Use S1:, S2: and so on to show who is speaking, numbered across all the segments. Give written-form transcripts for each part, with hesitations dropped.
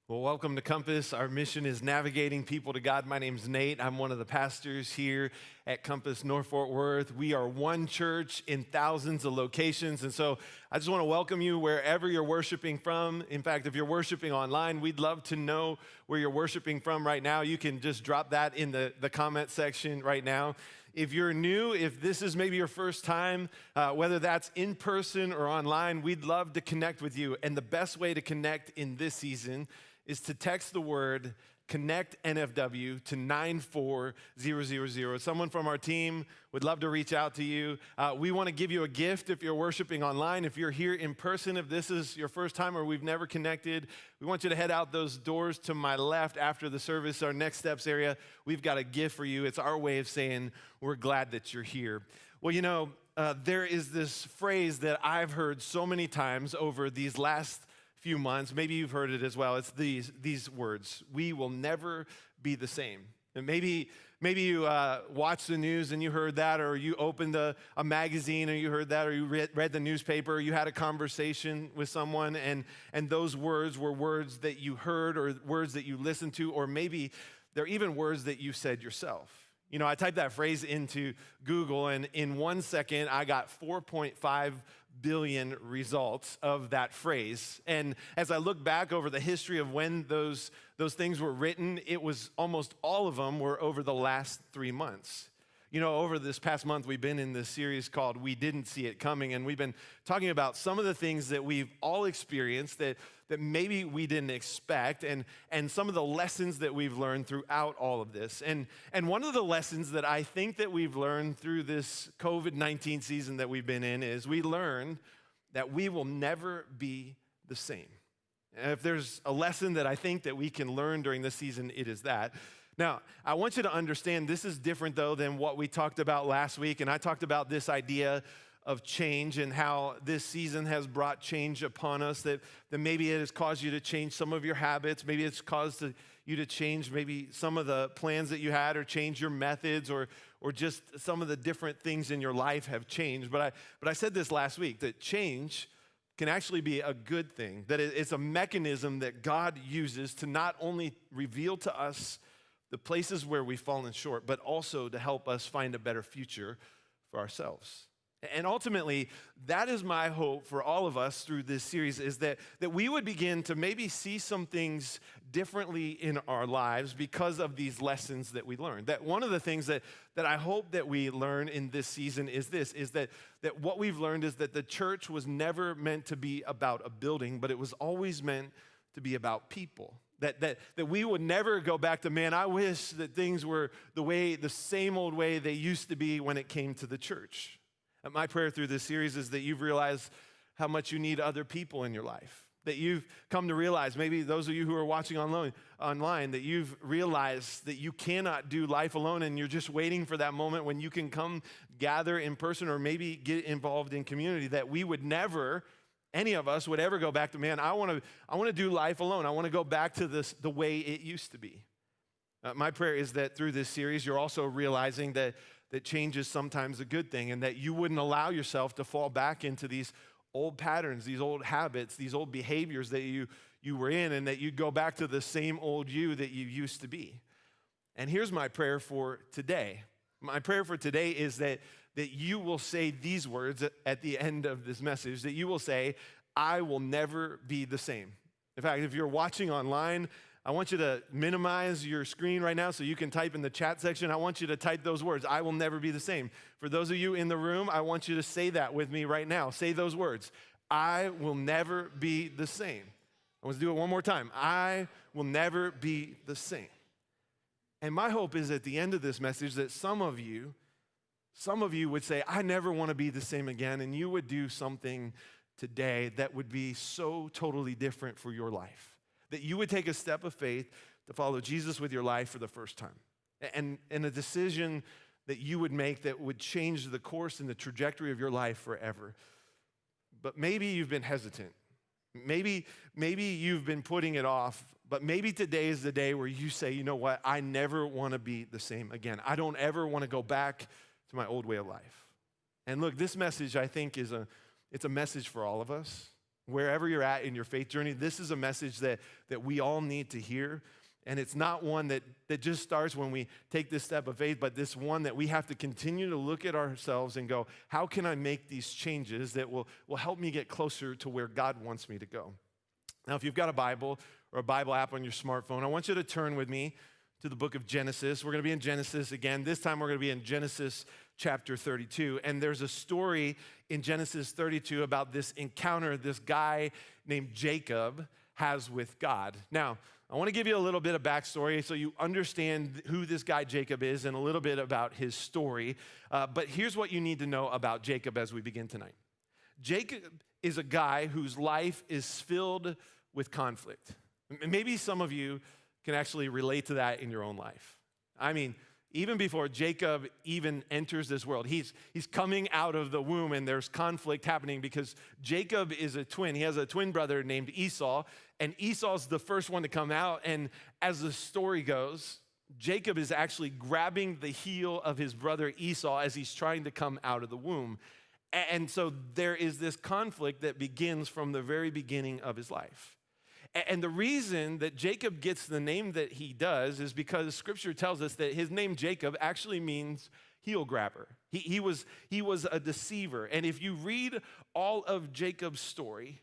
S1: Well, welcome to Compass. Our mission is navigating people to God. My name's Nate. I'm one of the pastors here at Compass North Fort Worth. We are one church in thousands of locations. And so I just want to welcome you wherever you're worshiping from. In fact, if you're worshiping online, we'd love to know where you're worshiping from right now. You can just drop that in the comment section right now. If you're new, if this is maybe your first time, whether that's in person or online, we'd love to connect with you. And the best way to connect in this season is to text the word Connect NFW to 94000. Someone from our team would love to reach out to you. We want to give you a gift if you're worshiping online. If you're here in person, if this is your first time or we've never connected, we want you to head out those doors to my left after the service, our next steps area. We've got a gift for you. It's our way of saying we're glad that you're here. Well, you know, there is this phrase that I've heard so many times over these last few months. Maybe you've heard it as well. It's these words: we will never be the same. And maybe you watched the news and you heard that, or you opened a magazine and you heard that, or you read the newspaper, or you had a conversation with someone, and those words were words that you heard or words that you listened to, or maybe they're even words that you said yourself. You know, I typed that phrase into Google, and in 1 second, I got 4.5 billion results of that phrase. And as I look back over the history of when those things were written, it was almost all of them were over the last 3 months. You know, over this past month, we've been in this series called We Didn't See It Coming, and we've been talking about some of the things that we've all experienced that maybe we didn't expect, and some of the lessons that we've learned throughout all of this. And one of the lessons that I think that we've learned through this COVID-19 season that we've been in is we learned that we will never be the same. And if there's a lesson that I think that we can learn during this season, it is that. Now, I want you to understand this is different, though, than what we talked about last week. And I talked about this idea of change and how this season has brought change upon us, that maybe it has caused you to change some of your habits. Maybe it's caused you to change maybe some of the plans that you had, or change your methods, or just some of the different things in your life have changed. But I said this last week, that change can actually be a good thing, that it's a mechanism that God uses to not only reveal to us the places where we've fallen short, but also to help us find a better future for ourselves. And ultimately, that is my hope for all of us through this series, is that we would begin to maybe see some things differently in our lives because of these lessons that we learned. That one of the things that I hope that we learn in this season is that what we've learned is that the church was never meant to be about a building, but it was always meant to be about people. That we would never go back to, man, I wish that things were the same old way they used to be when it came to the church. And my prayer through this series is that you've realized how much you need other people in your life. That you've come to realize, maybe those of you who are watching online, that you've realized that you cannot do life alone, and you're just waiting for that moment when you can come gather in person or maybe get involved in community. That we would never, any of us would ever go back to, man, I want to do life alone. I want to go back to the way it used to be. My prayer is that through this series, you're also realizing that change is sometimes a good thing, and that you wouldn't allow yourself to fall back into these old patterns, these old habits, these old behaviors that you were in, and that you'd go back to the same old you that you used to be. And here's my prayer for today. My prayer for today is that you will say these words at the end of this message, that you will say, I will never be the same. In fact, if you're watching online, I want you to minimize your screen right now so you can type in the chat section. I want you to type those words, I will never be the same. For those of you in the room, I want you to say that with me right now. Say those words, I will never be the same. I want to do it one more time. I will never be the same. And my hope is at the end of this message that some of you would say, I never want to be the same again, and you would do something today that would be so totally different for your life. That you would take a step of faith to follow Jesus with your life for the first time. And a decision that you would make that would change the course and the trajectory of your life forever. But maybe you've been hesitant. Maybe you've been putting it off, but maybe today is the day where you say, you know what, I never want to be the same again. I don't ever want to go back to my old way of life. And look, this message I think it's a message for all of us. Wherever you're at in your faith journey, this is a message that we all need to hear. And it's not one that just starts when we take this step of faith, but this one that we have to continue to look at ourselves and go, how can I make these changes that will help me get closer to where God wants me to go? Now, if you've got a Bible or a Bible app on your smartphone, I want you to turn with me to the book of Genesis. We're going to be in Genesis again. This time we're going to be in Genesis chapter 32. And there's a story in Genesis 32 about this encounter this guy named Jacob has with God. Now, I want to give you a little bit of backstory so you understand who this guy Jacob is and a little bit about his story. But here's what you need to know about Jacob as we begin tonight. Jacob is a guy whose life is filled with conflict. Maybe some of you can actually relate to that in your own life. I mean, even before Jacob even enters this world, he's coming out of the womb and there's conflict happening because Jacob is a twin. He has a twin brother named Esau, and Esau's the first one to come out. And as the story goes, Jacob is actually grabbing the heel of his brother Esau as he's trying to come out of the womb. And so there is this conflict that begins from the very beginning of his life. And the reason that Jacob gets the name that he does is because Scripture tells us that his name Jacob actually means heel grabber. He was a deceiver. And if you read all of Jacob's story,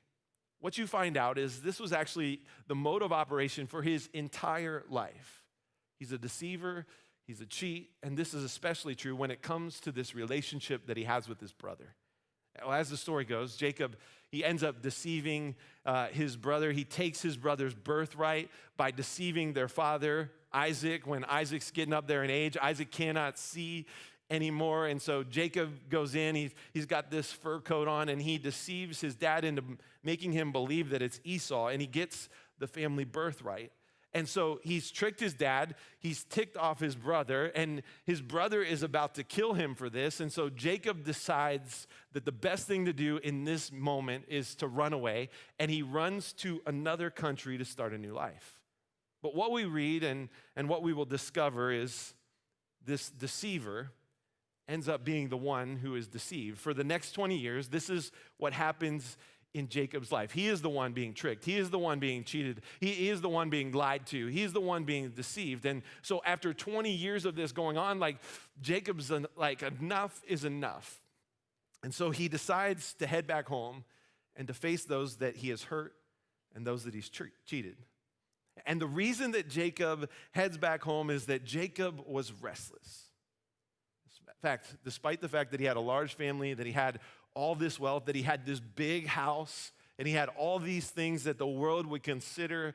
S1: what you find out is this was actually the mode of operation for his entire life. He's a deceiver, he's a cheat, and this is especially true when it comes to this relationship that he has with his brother. Well, as the story goes, Jacob, he ends up deceiving his brother. He takes his brother's birthright by deceiving their father, Isaac. When Isaac's getting up there in age, Isaac cannot see anymore. And so Jacob goes in, he's got this fur coat on, and he deceives his dad into making him believe that it's Esau, and he gets the family birthright. And so he's tricked his dad, he's ticked off his brother, and his brother is about to kill him for this. And so Jacob decides that the best thing to do in this moment is to run away, and he runs to another country to start a new life. But what we read and what we will discover is this deceiver ends up being the one who is deceived. For the next 20 years, this is what happens in Jacob's life. He is the one being tricked. He is the one being cheated. He is the one being lied to. He is the one being deceived. And so after 20 years of this going on, Jacob's like, enough is enough. And so he decides to head back home and to face those that he has hurt and those that he's cheated. And the reason that Jacob heads back home is that Jacob was restless. In fact, despite the fact that he had a large family, that he had all this wealth, that he had this big house, and he had all these things that the world would consider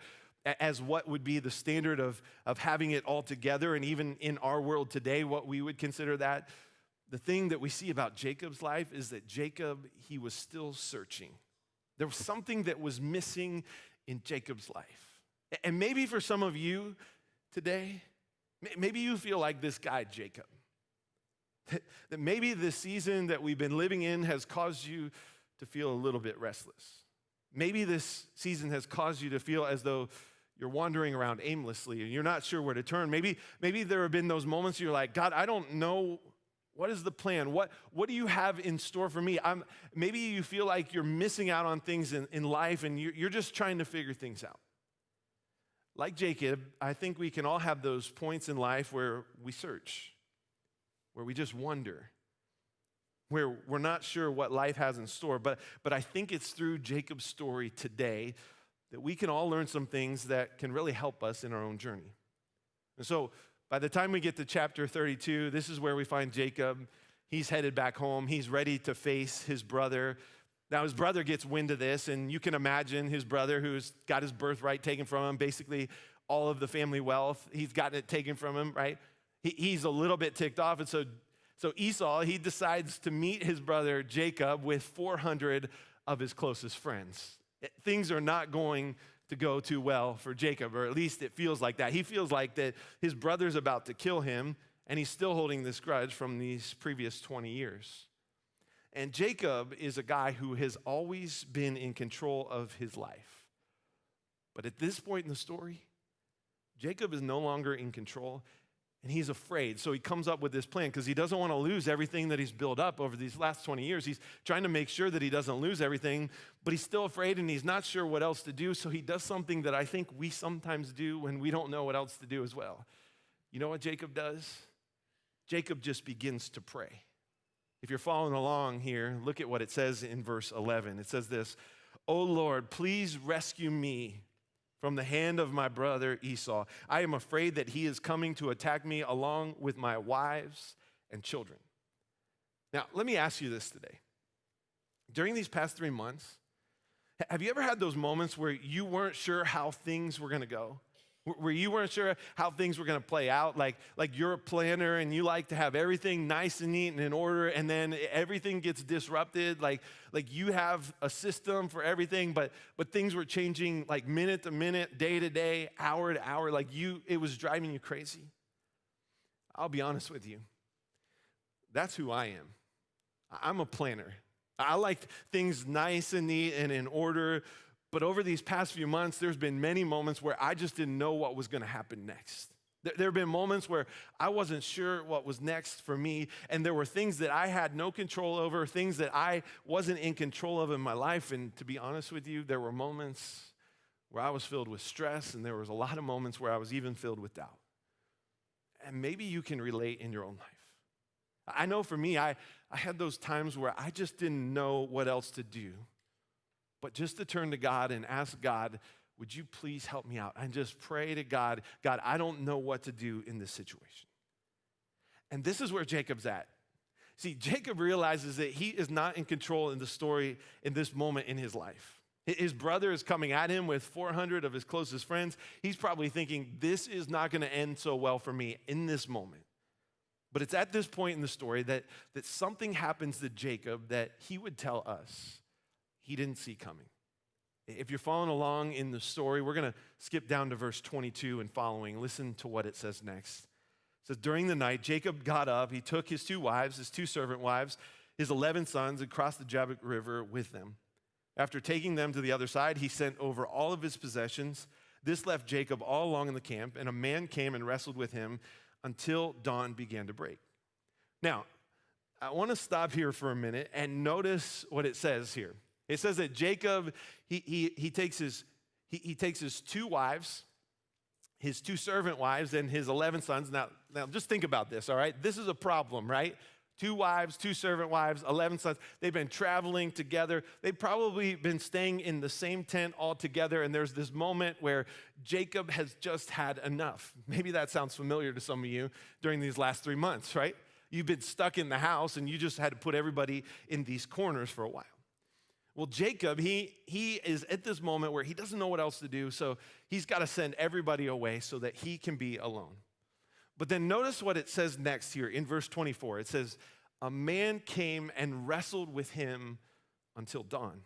S1: as what would be the standard of having it all together, and even in our world today, what we would consider that. The thing that we see about Jacob's life is that Jacob, he was still searching. There was something that was missing in Jacob's life. And maybe for some of you today, maybe you feel like this guy, Jacob. That maybe the season that we've been living in has caused you to feel a little bit restless. Maybe this season has caused you to feel as though you're wandering around aimlessly and you're not sure where to turn. Maybe there have been those moments you're like, God, I don't know, what is the plan? What do you have in store for me? Maybe you feel like you're missing out on things in life and you're just trying to figure things out. Like Jacob, I think we can all have those points in life where we search, where we just wonder, where we're not sure what life has in store. But I think it's through Jacob's story today that we can all learn some things that can really help us in our own journey. And so by the time we get to chapter 32, this is where we find Jacob. He's headed back home. He's ready to face his brother. Now his brother gets wind of this, and you can imagine his brother who's got his birthright taken from him, basically all of the family wealth. He's gotten it taken from him, right? He's a little bit ticked off, and so Esau, he decides to meet his brother Jacob with 400 of his closest friends. Things are not going to go too well for Jacob, or at least it feels like that. He feels like that his brother's about to kill him, and he's still holding this grudge from these previous 20 years. And Jacob is a guy who has always been in control of his life. But at this point in the story, Jacob is no longer in control. And he's afraid. So he comes up with this plan because he doesn't want to lose everything that he's built up over these last 20 years. He's trying to make sure that he doesn't lose everything, but he's still afraid and he's not sure what else to do. So he does something that I think we sometimes do when we don't know what else to do as well. You know what Jacob does? Jacob just begins to pray. If you're following along here, look at what it says in verse 11. It says this, "O Lord, please rescue me from the hand of my brother Esau. I am afraid that he is coming to attack me along with my wives and children." Now, let me ask you this today. During these past 3 months, have you ever had those moments where you weren't sure how things were going to go? Where you weren't sure how things were going to play out? Like you're a planner and you like to have everything nice and neat and in order, and then everything gets disrupted. Like you have a system for everything, but things were changing like minute to minute, day to day, hour to hour. It was driving you crazy. I'll be honest with you. That's who I am. I'm a planner. I like things nice and neat and in order. But over these past few months, there's been many moments where I just didn't know what was going to happen next. There have been moments where I wasn't sure what was next for me, and there were things that I had no control over, things that I wasn't in control of in my life. And to be honest with you, there were moments where I was filled with stress, and there was a lot of moments where I was even filled with doubt. And maybe you can relate in your own life. I know for me, I had those times where I just didn't know what else to do. But just to turn to God and ask God, would you please help me out? And just pray to God, God, I don't know what to do in this situation. And this is where Jacob's at. See, Jacob realizes that he is not in control in the story in this moment in his life. His brother is coming at him with 400 of his closest friends. He's probably thinking, this is not going to end so well for me in this moment. But it's at this point in the story that something happens to Jacob that he would tell us he didn't see coming. If you're following along in the story, we're going to skip down to verse 22 and following. Listen to what it says next. It says, "During the night, Jacob got up. He took his 2 wives, his 2 servant wives, his 11 sons, and crossed the Jabbok River with them. After taking them to the other side, he sent over all of his possessions. This left Jacob all along in the camp, and a man came and wrestled with him until dawn began to break." Now, I want to stop here for a minute and notice what it says here. It says that Jacob, he takes his 2 wives, his 2 servant wives, and his 11 sons. Now just think about this, all right? This is a problem, right? 2 wives, 2 servant wives, 11 sons. They've been traveling together. They've probably been staying in the same tent all together, and there's this moment where Jacob has just had enough. Maybe that sounds familiar to some of you during these last 3 months, right? You've been stuck in the house, and you just had to put everybody in these corners for a while. Well, Jacob, he is at this moment where he doesn't know what else to do, so he's got to send everybody away so that he can be alone. But then notice what it says next here in verse 24. It says, "A man came and wrestled with him until dawn."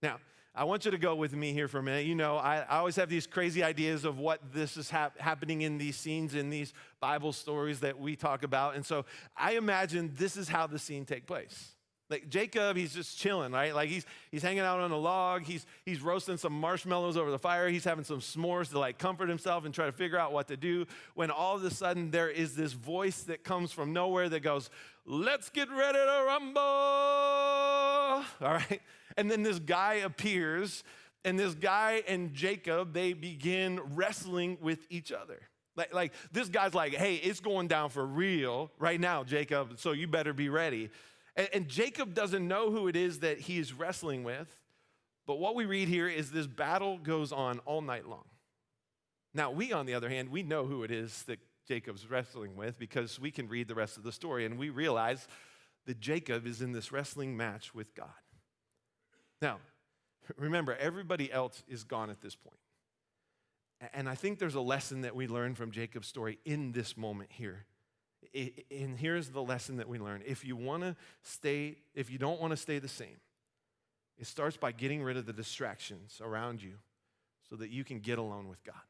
S1: Now, I want you to go with me here for a minute. You know, I always have these crazy ideas of what this is happening in these scenes, in these Bible stories that we talk about. And so I imagine this is how the scene takes place. Like Jacob, he's just chilling, right? Like he's hanging out on a log. He's roasting some marshmallows over the fire. He's having some s'mores to like comfort himself and try to figure out what to do. When all of a sudden there is this voice that comes from nowhere that goes, "Let's get ready to rumble." All right. And then this guy appears, and this guy and Jacob, they begin wrestling with each other. Like this guy's like, "Hey, it's going down for real right now, Jacob, so you better be ready." And Jacob doesn't know who it is that he is wrestling with, but what we read here is this battle goes on all night long. Now, we, on the other hand, we know who it is that Jacob's wrestling with because we can read the rest of the story, and we realize that Jacob is in this wrestling match with God. Now, remember, everybody else is gone at this point. And I think there's a lesson that we learn from Jacob's story in this moment here. And here's the lesson that we learn. If you don't want to stay the same, it starts by getting rid of the distractions around you so that you can get alone with God.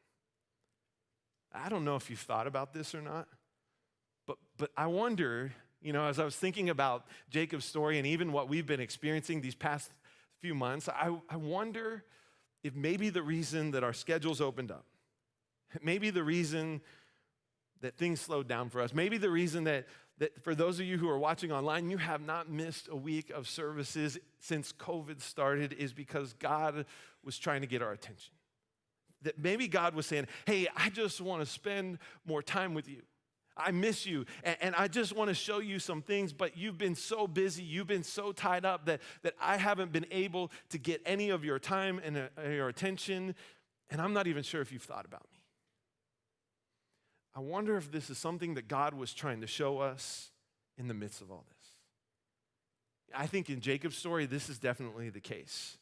S1: I don't know if you've thought about this or not, but I wonder, as I was thinking about Jacob's story and even what we've been experiencing these past few months, I wonder if maybe the reason that our schedules opened up, maybe the reason that things slowed down for us. Maybe the reason that for those of you who are watching online, you have not missed a week of services since COVID started is because God was trying to get our attention. That maybe God was saying, hey, I just want to spend more time with you. I miss you, and I just want to show you some things, but you've been so busy, you've been so tied up that I haven't been able to get any of your time and your attention, and I'm not even sure if you've thought about me. I wonder if this is something that God was trying to show us in the midst of all this. I think in Jacob's story, this is definitely the case.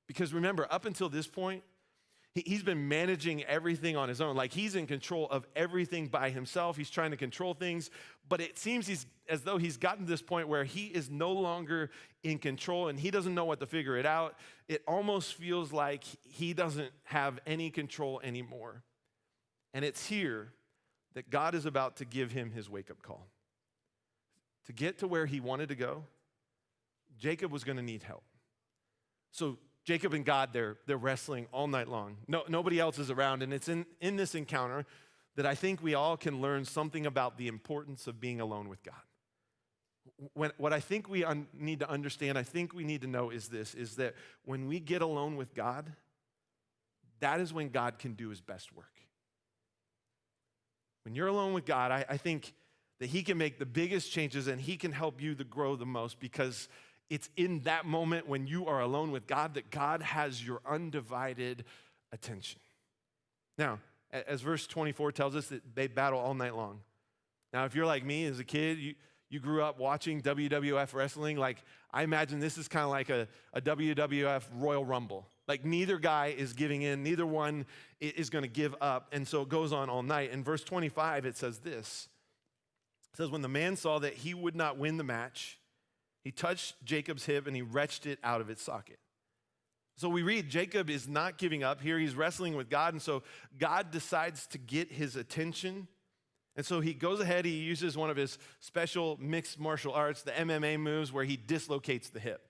S1: Because remember, up until this point, he's been managing everything on his own. Like he's in control of everything by himself. He's trying to control things, but it seems as though he's gotten to this point where he is no longer in control and he doesn't know what to figure it out. It almost feels like he doesn't have any control anymore. And it's here that God is about to give him his wake-up call. To get to where he wanted to go, Jacob was going to need help. So Jacob and God, they're wrestling all night long. Nobody else is around, and it's in this encounter that I think we all can learn something about the importance of being alone with God. What I think we need to understand, I think we need to know is this, is that when we get alone with God, that is when God can do his best work. When you're alone with God, I think that he can make the biggest changes and he can help you to grow the most because it's in that moment when you are alone with God that God has your undivided attention. Now, as verse 24 tells us that they battle all night long. Now, if you're like me as a kid, you grew up watching WWF wrestling, like I imagine this is kind of like a WWF Royal Rumble. Like neither guy is giving in, neither one is going to give up, and so it goes on all night. In verse 25, it says this. It says, when the man saw that he would not win the match, he touched Jacob's hip and he wrenched it out of its socket. So we read Jacob is not giving up here. He's wrestling with God, and so God decides to get his attention. And so he goes ahead, he uses one of his special mixed martial arts, the MMA moves, where he dislocates the hip.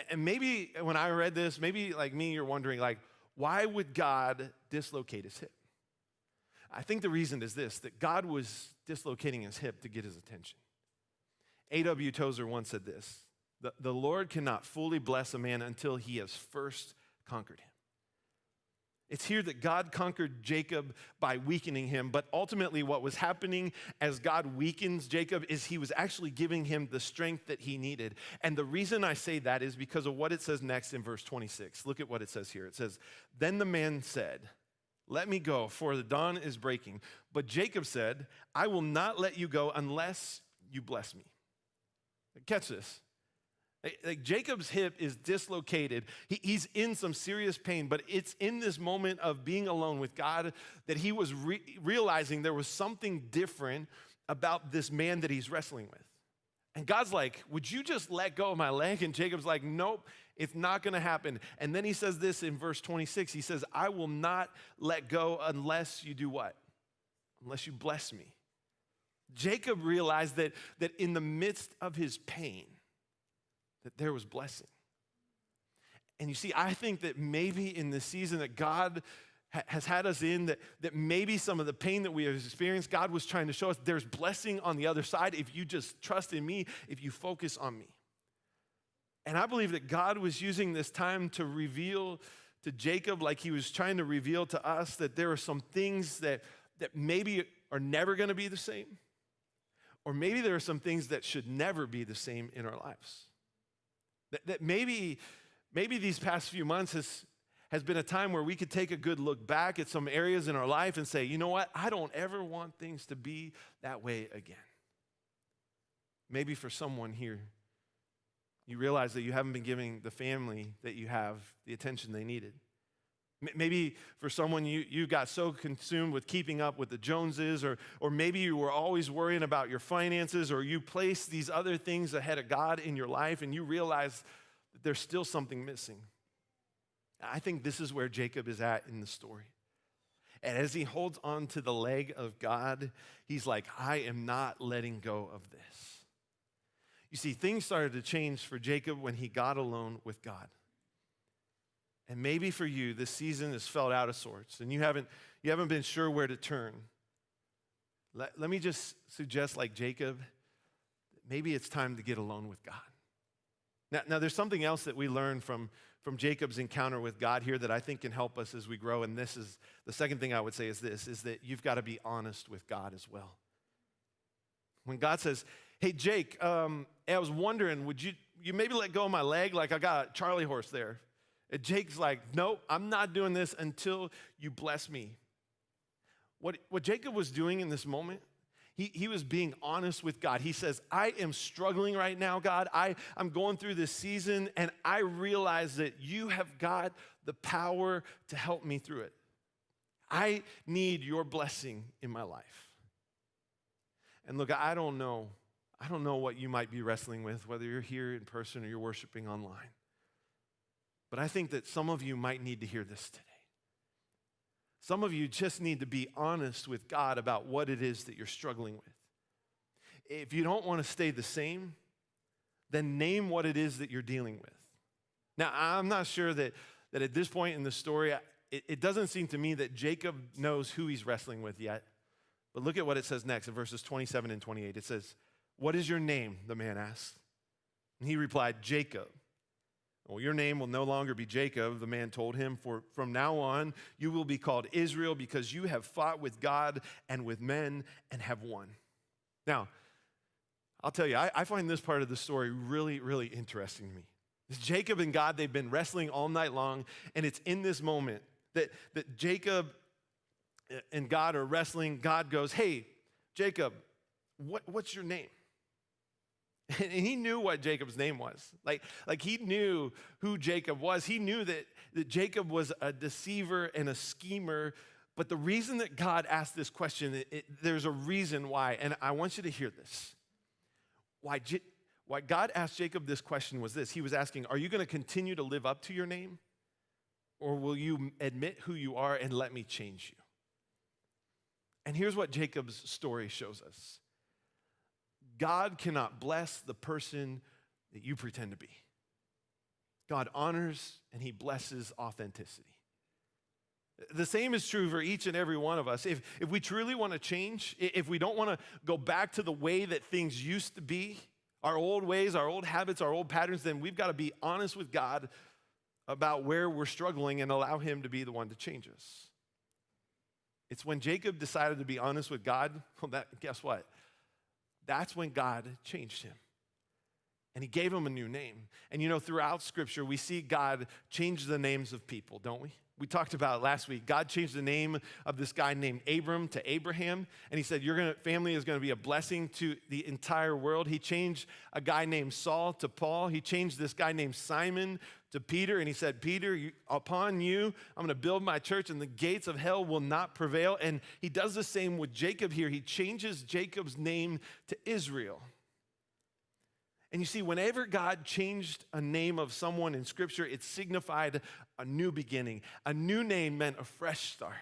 S1: And maybe when I read this, maybe like me, you're wondering, like, why would God dislocate his hip? I think the reason is this, that God was dislocating his hip to get his attention. A.W. Tozer once said this, the Lord cannot fully bless a man until he has first conquered him. It's here that God conquered Jacob by weakening him, but ultimately what was happening as God weakens Jacob is he was actually giving him the strength that he needed. And the reason I say that is because of what it says next in verse 26. Look at what it says here. It says, then the man said, let me go, for the dawn is breaking. But Jacob said, I will not let you go unless you bless me. Catch this. Like Jacob's hip is dislocated. He's in some serious pain, but it's in this moment of being alone with God that he was realizing there was something different about this man that he's wrestling with. And God's like, would you just let go of my leg? And Jacob's like, nope, it's not going to happen. And then he says this in verse 26. He says, I will not let go unless you do what? Unless you bless me. Jacob realized that in the midst of his pain, that there was blessing. And you see, I think that maybe in the season that God has had us in, that maybe some of the pain that we have experienced, God was trying to show us there's blessing on the other side if you just trust in me, if you focus on me. And I believe that God was using this time to reveal to Jacob, like he was trying to reveal to us, that there are some things that maybe are never going to be the same, or maybe there are some things that should never be the same in our lives. That maybe these past few months has been a time where we could take a good look back at some areas in our life and say, you know what, I don't ever want things to be that way again. Maybe for someone here, you realize that you haven't been giving the family that you have the attention they needed. Maybe for someone, you got so consumed with keeping up with the Joneses, or maybe you were always worrying about your finances, or you placed these other things ahead of God in your life, and you realize that there's still something missing. I think this is where Jacob is at in the story. And as he holds on to the leg of God, he's like, I am not letting go of this. You see, things started to change for Jacob when he got alone with God. And maybe for you, this season has felt out of sorts, and you haven't been sure where to turn. Let me just suggest, like Jacob, maybe it's time to get alone with God. Now there's something else that we learn from Jacob's encounter with God here that I think can help us as we grow, and this is the second thing I would say is that you've got to be honest with God as well. When God says, hey, Jake, I was wondering, would you maybe let go of my leg? Like I got a Charlie horse there. And Jake's like, nope, I'm not doing this until you bless me. What Jacob was doing in this moment, he was being honest with God. He says, I am struggling right now, God. I'm going through this season, and I realize that you have got the power to help me through it. I need your blessing in my life. And look, I don't know what you might be wrestling with, whether you're here in person or you're worshiping online. But I think that some of you might need to hear this today. Some of you just need to be honest with God about what it is that you're struggling with. If you don't want to stay the same, then name what it is that you're dealing with. Now, I'm not sure that at this point in the story, it doesn't seem to me that Jacob knows who he's wrestling with yet. But look at what it says next in verses 27 and 28. It says, what is your name? The man asked. And he replied, Jacob. Well, your name will no longer be Jacob, the man told him, for from now on you will be called Israel because you have fought with God and with men and have won. Now, I'll tell you, I find this part of the story really, really interesting to me. Jacob and God, they've been wrestling all night long, and it's in this moment that Jacob and God are wrestling. God goes, hey, Jacob, what's your name? And he knew what Jacob's name was. Like he knew who Jacob was. He knew that Jacob was a deceiver and a schemer. But the reason that God asked this question, there's a reason why. And I want you to hear this. Why God asked Jacob this question was this. He was asking, are you going to continue to live up to your name? Or will you admit who you are and let me change you? And here's what Jacob's story shows us. God cannot bless the person that you pretend to be. God honors and he blesses authenticity. The same is true for each and every one of us. If we truly want to change, if we don't want to go back to the way that things used to be, our old ways, our old habits, our old patterns, then we've got to be honest with God about where we're struggling and allow him to be the one to change us. It's when Jacob decided to be honest with God, well, guess what? That's when God changed him. And he gave him a new name. And throughout Scripture, we see God change the names of people, don't we? We talked about it last week. God changed the name of this guy named Abram to Abraham. And he said, your family is going to be a blessing to the entire world. He changed a guy named Saul to Paul. He changed this guy named Simon to Peter. And he said, Peter, upon you, I'm going to build my church and the gates of hell will not prevail. And he does the same with Jacob here. He changes Jacob's name to Israel. And you see, whenever God changed a name of someone in Scripture, it signified a new beginning. A new name meant a fresh start.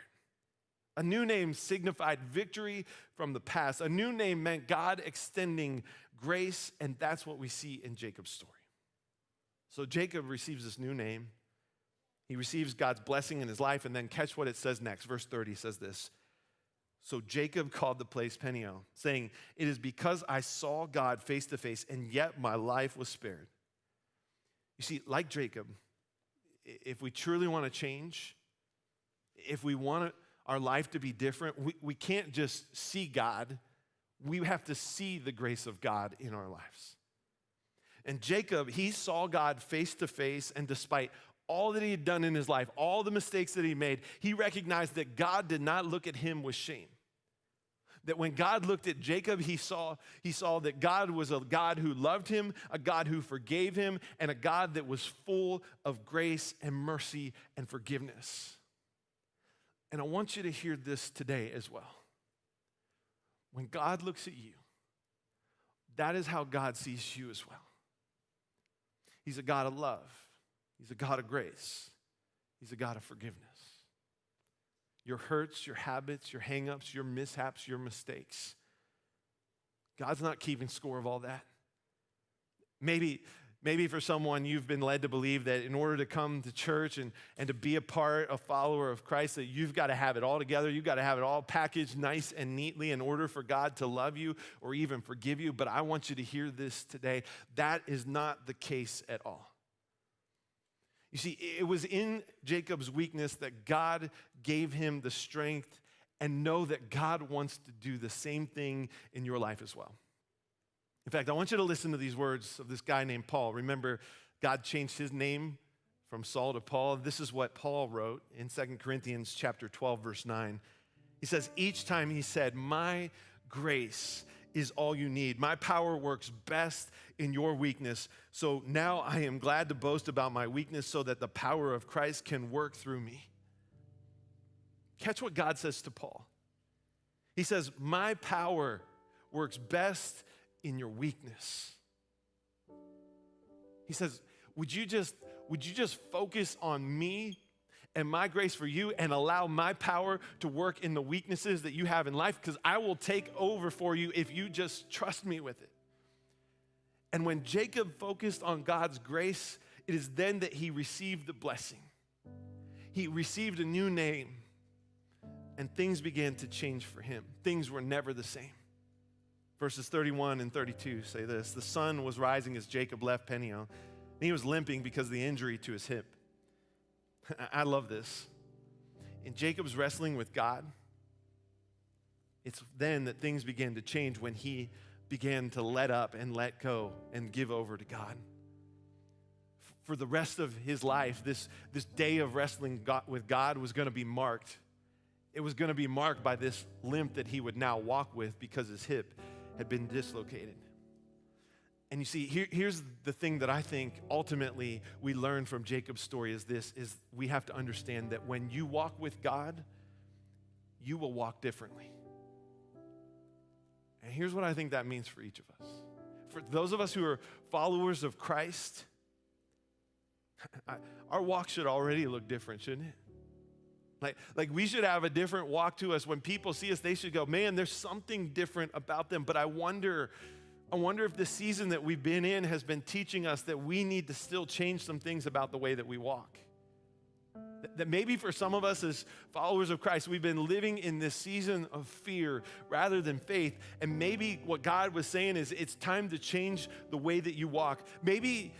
S1: A new name signified victory from the past. A new name meant God extending grace, and that's what we see in Jacob's story. So Jacob receives this new name. He receives God's blessing in his life, and then catch what it says next. Verse 30 says this. So Jacob called the place Peniel, saying, it is because I saw God face to face, and yet my life was spared. You see, like Jacob, if we truly want to change, if we want our life to be different, we can't just see God. We have to see the grace of God in our lives. And Jacob, he saw God face to face, and despite all that he had done in his life, all the mistakes that he made, he recognized that God did not look at him with shame. That when God looked at Jacob, he saw that God was a God who loved him, a God who forgave him, and a God that was full of grace and mercy and forgiveness. And I want you to hear this today as well. When God looks at you, that is how God sees you as well. He's a God of love. He's a God of grace. He's a God of forgiveness. Your hurts, your habits, your hang-ups, your mishaps, your mistakes. God's not keeping score of all that. Maybe Maybe for someone, you've been led to believe that in order to come to church and to be a part, a follower of Christ, that you've got to have it all together. You've got to have it all packaged nice and neatly in order for God to love you or even forgive you. But I want you to hear this today. That is not the case at all. You see, it was in Jacob's weakness that God gave him the strength, and know that God wants to do the same thing in your life as well. In fact, I want you to listen to these words of this guy named Paul. Remember, God changed his name from Saul to Paul. This is what Paul wrote in 2 Corinthians chapter 12, verse 9. He says, each time he said, my grace is all you need. My power works best in your weakness. So now I am glad to boast about my weakness so that the power of Christ can work through me. Catch what God says to Paul. He says, my power works best in your weakness. He says, would you just focus on me and my grace for you and allow my power to work in the weaknesses that you have in life? Because I will take over for you if you just trust me with it. And when Jacob focused on God's grace, it is then that he received the blessing. He received a new name, and things began to change for him. Things were never the same. Verses 31 and 32 say this: the sun was rising as Jacob left Peniel, and he was limping because of the injury to his hip. I love this. In Jacob's wrestling with God, it's then that things began to change, when he began to let up and let go and give over to God. For the rest of his life, this day of wrestling with God was going to be marked. It was going to be marked by this limp that he would now walk with because his hip had been dislocated. And you see, here's the thing that I think ultimately we learn from Jacob's story is we have to understand that when you walk with God, you will walk differently. And here's what I think that means for each of us. For those of us who are followers of Christ, our walk should already look different, shouldn't it? Like we should have a different walk to us. When people see us, they should go, man, there's something different about them. But I wonder if the season that we've been in has been teaching us that we need to still change some things about the way that we walk. That maybe for some of us as followers of Christ, we've been living in this season of fear rather than faith. And maybe what God was saying is it's time to change the way that you walk. Maybe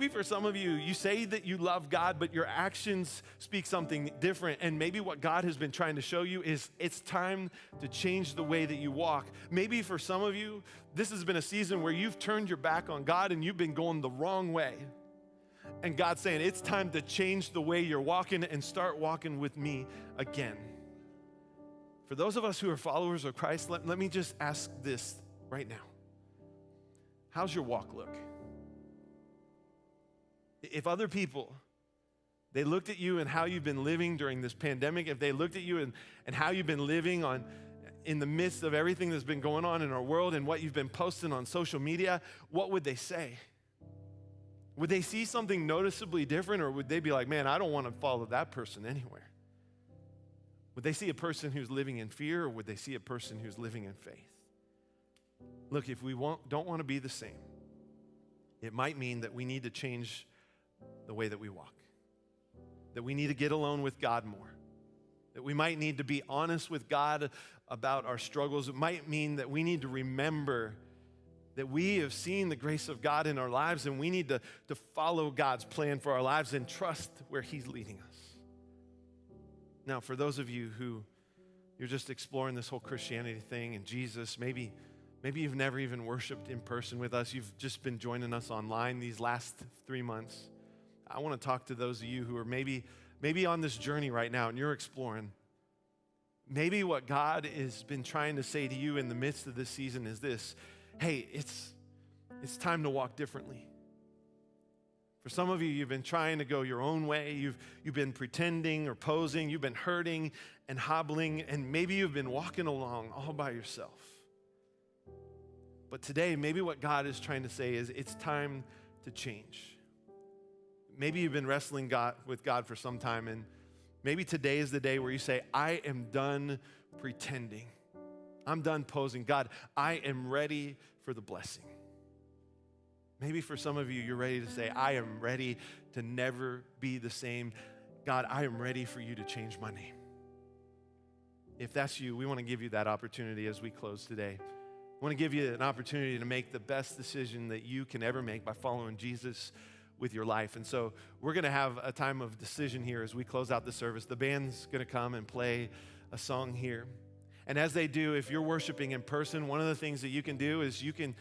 S1: for some of you, you say that you love God, but your actions speak something different. And maybe what God has been trying to show you is it's time to change the way that you walk. Maybe for some of you, this has been a season where you've turned your back on God and you've been going the wrong way. And God's saying it's time to change the way you're walking and start walking with me again. For those of us who are followers of Christ, let me just ask this right now. How's your walk look? If other people, they looked at you and how you've been living during this pandemic, if they looked at you and how you've been living in the midst of everything that's been going on in our world and what you've been posting on social media, what would they say? Would they see something noticeably different, or would they be like, man, I don't want to follow that person anywhere? Would they see a person who's living in fear, or would they see a person who's living in faith? Look, if we don't want to be the same, it might mean that we need to change the way that we walk, that we need to get alone with God more, that we might need to be honest with God about our struggles. It might mean that we need to remember that we have seen the grace of God in our lives, and we need to follow God's plan for our lives and trust where He's leading us. Now, for those of you who you're just exploring this whole Christianity thing and Jesus, maybe you've never even worshiped in person with us, you've just been joining us online these last 3 months. I want to talk to those of you who are maybe on this journey right now and you're exploring. Maybe what God has been trying to say to you in the midst of this season is this: hey, it's time to walk differently. For some of you, you've been trying to go your own way. You've been pretending or posing. You've been hurting and hobbling, and maybe you've been walking along all by yourself. But today, maybe what God is trying to say is it's time to change. Maybe you've been wrestling with God for some time, and maybe today is the day where you say, I am done pretending. I'm done posing. God, I am ready for the blessing. Maybe for some of you, you're ready to say, I am ready to never be the same. God, I am ready for you to change my name. If that's you, we want to give you that opportunity as we close today. I want to give you an opportunity to make the best decision that you can ever make by following Jesus with your life. And so we're going to have a time of decision here as we close out the service. The band's going to come and play a song here. And as they do, if you're worshiping in person, one of the things that you can do is you can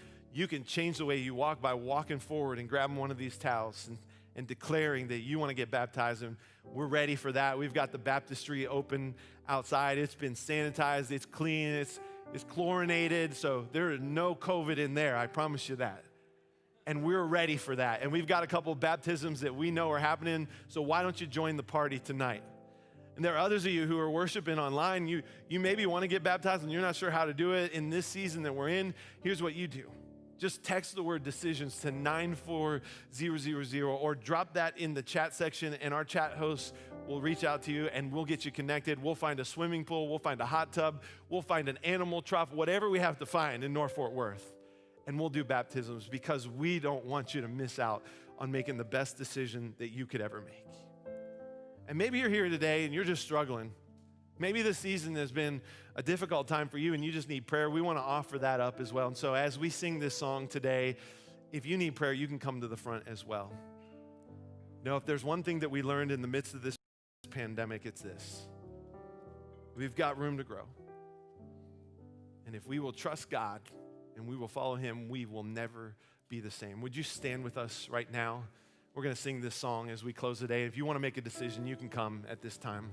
S1: change the way you walk by walking forward and grabbing one of these towels and declaring that you want to get baptized. And we're ready for that. We've got the baptistry open outside. It's been sanitized. It's clean. It's chlorinated. So there is no COVID in there. I promise you that. And we're ready for that. And we've got a couple of baptisms that we know are happening. So why don't you join the party tonight? And there are others of you who are worshiping online. You maybe want to get baptized and you're not sure how to do it in this season that we're in. Here's what you do. Just text the word decisions to 94000 or drop that in the chat section and our chat hosts will reach out to you and we'll get you connected. We'll find a swimming pool. We'll find a hot tub. We'll find an animal trough, whatever we have to find in North Fort Worth. And we'll do baptisms because we don't want you to miss out on making the best decision that you could ever make. And maybe you're here today and you're just struggling. Maybe this season has been a difficult time for you and you just need prayer. We want to offer that up as well. And so as we sing this song today, if you need prayer, you can come to the front as well. You know, if there's one thing that we learned in the midst of this pandemic, it's this. We've got room to grow. And if we will trust God and we will follow him, we will never be the same. Would you stand with us right now? We're going to sing this song as we close the day. If you want to make a decision, you can come at this time.